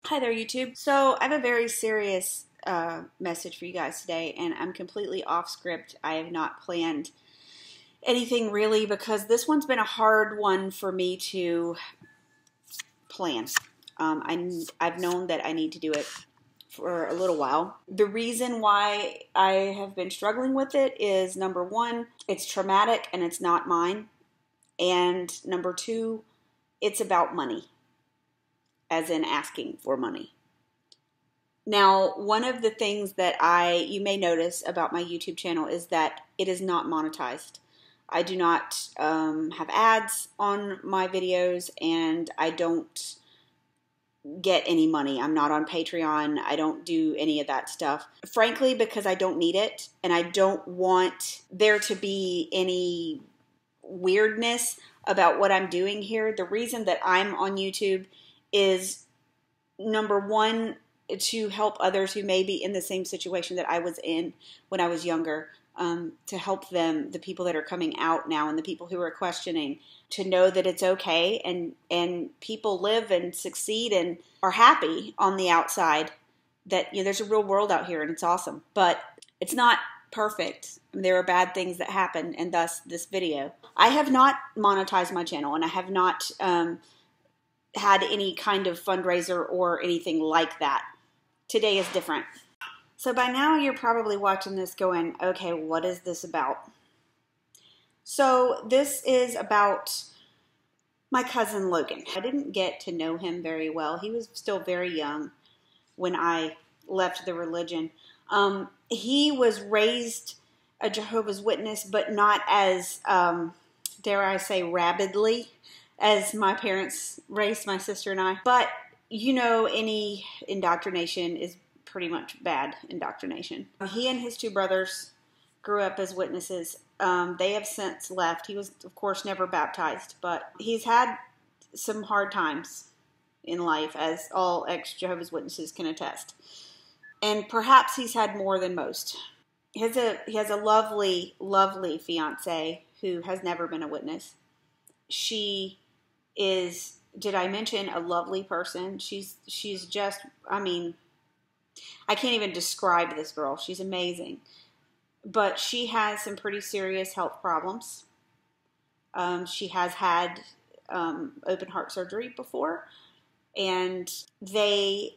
Hi there, YouTube. So I have a very serious message for you guys today, and I'm completely off script. I have not planned anything really because this one's been a hard one for me to plan. I've known that I need to do it for a little while. The reason why I have been struggling with it is, number one, it's traumatic and it's not mine. And number two, it's about money, as in asking for money. Now, one of the things that you may notice about my YouTube channel is that it is not monetized. I do not have ads on my videos, and I don't get any money. I'm not on Patreon. I don't do any of that stuff. Frankly, because I don't need it, and I don't want there to be any weirdness about what I'm doing here. The reason that I'm on YouTube is, number one, to help others who may be in the same situation that I was in when I was younger, to help them, the people that are coming out now and the people who are questioning, to know that it's okay, and people live and succeed and are happy on the outside, that there's a real world out here and it's awesome. But it's not perfect. There are bad things that happen, and thus this video. I have not monetized my channel, and I have not had any kind of fundraiser or anything like that. Today is different. So by now you're probably watching this going, okay, what is this about? So this is about my cousin Logan. I didn't get to know him very well. He was still very young when I left the religion. He was raised a Jehovah's Witness, but not as, dare I say, rabidly as my parents raised my sister and I. But any indoctrination is pretty much bad indoctrination. He and his two brothers grew up as witnesses. They have since left. He was, of course, never baptized, but he's had some hard times in life, as all ex-Jehovah's Witnesses can attest. And perhaps he's had more than most. He has a lovely, lovely fiance who has never been a witness. She is, did I mention, a lovely person? She's just, I can't even describe this girl. She's amazing. But she has some pretty serious health problems. She has had open heart surgery before. And they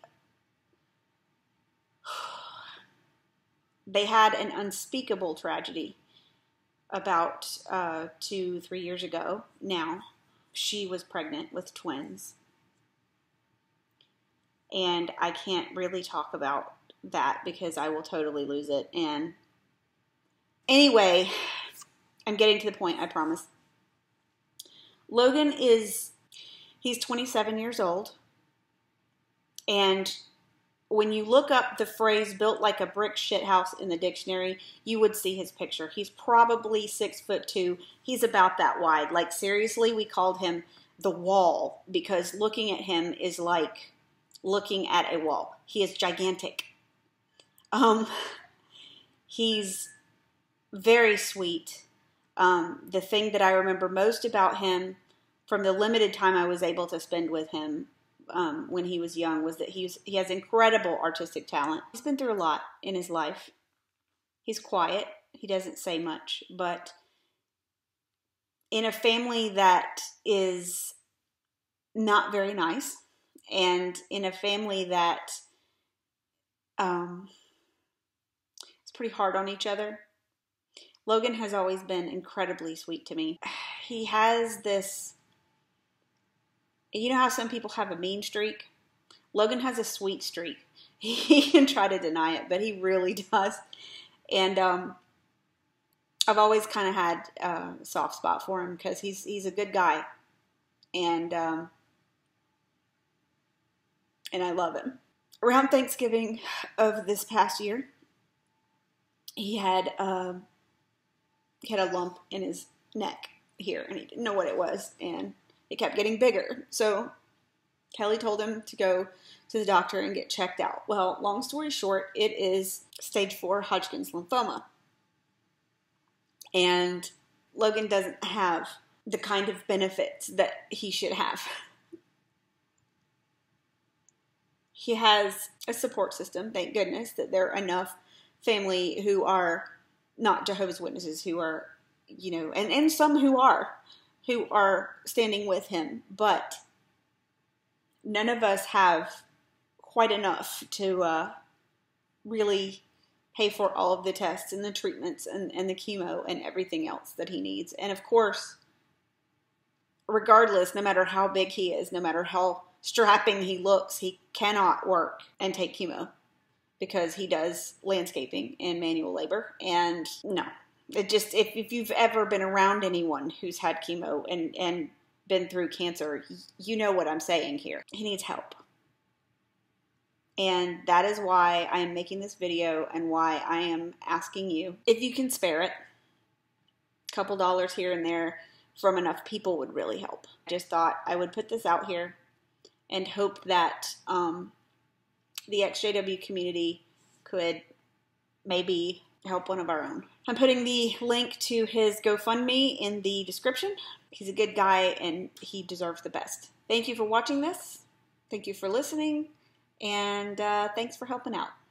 had an unspeakable tragedy about 2-3 years ago now. She was pregnant with twins. And I can't really talk about that because I will totally lose it. And anyway, I'm getting to the point, I promise. Logan he's 27 years old. And when you look up the phrase "built like a brick shithouse" in the dictionary, you would see his picture. He's probably 6'2". He's about that wide. Like, seriously, we called him the Wall because looking at him is like looking at a wall. He is gigantic. He's very sweet. The thing that I remember most about him from the limited time I was able to spend with him when he was young was that he has incredible artistic talent. He's been through a lot in his life. He's quiet. He doesn't say much, but in a family that is not very nice, and in a family that is pretty hard on each other, Logan has always been incredibly sweet to me. He has this, how some people have a mean streak? Logan has a sweet streak. He can try to deny it, but he really does. And I've always kind of had a soft spot for him because he's a good guy. And I love him. Around Thanksgiving of this past year, he had a lump in his neck here, and he didn't know what it was, and it kept getting bigger. So Kelly told him to go to the doctor and get checked out. Well, long story short, it is stage 4 Hodgkin's lymphoma. And Logan doesn't have the kind of benefits that he should have. he has a support system. Thank goodness that there are enough family who are not Jehovah's Witnesses, who are, and some who are standing with him. But none of us have quite enough to really pay for all of the tests and the treatments and the chemo and everything else that he needs. And of course, regardless, no matter how big he is, no matter how strapping he looks, he cannot work and take chemo because he does landscaping and manual labor. And no, it just, if you've ever been around anyone who's had chemo and been through cancer, you know what I'm saying here. He needs help. And that is why I am making this video and why I am asking you, if you can spare it, a couple dollars here and there from enough people would really help. I just thought I would put this out here and hope that the XJW community could maybe help one of our own. I'm putting the link to his GoFundMe in the description. He's a good guy and he deserves the best. Thank you for watching this. Thank you for listening. And thanks for helping out.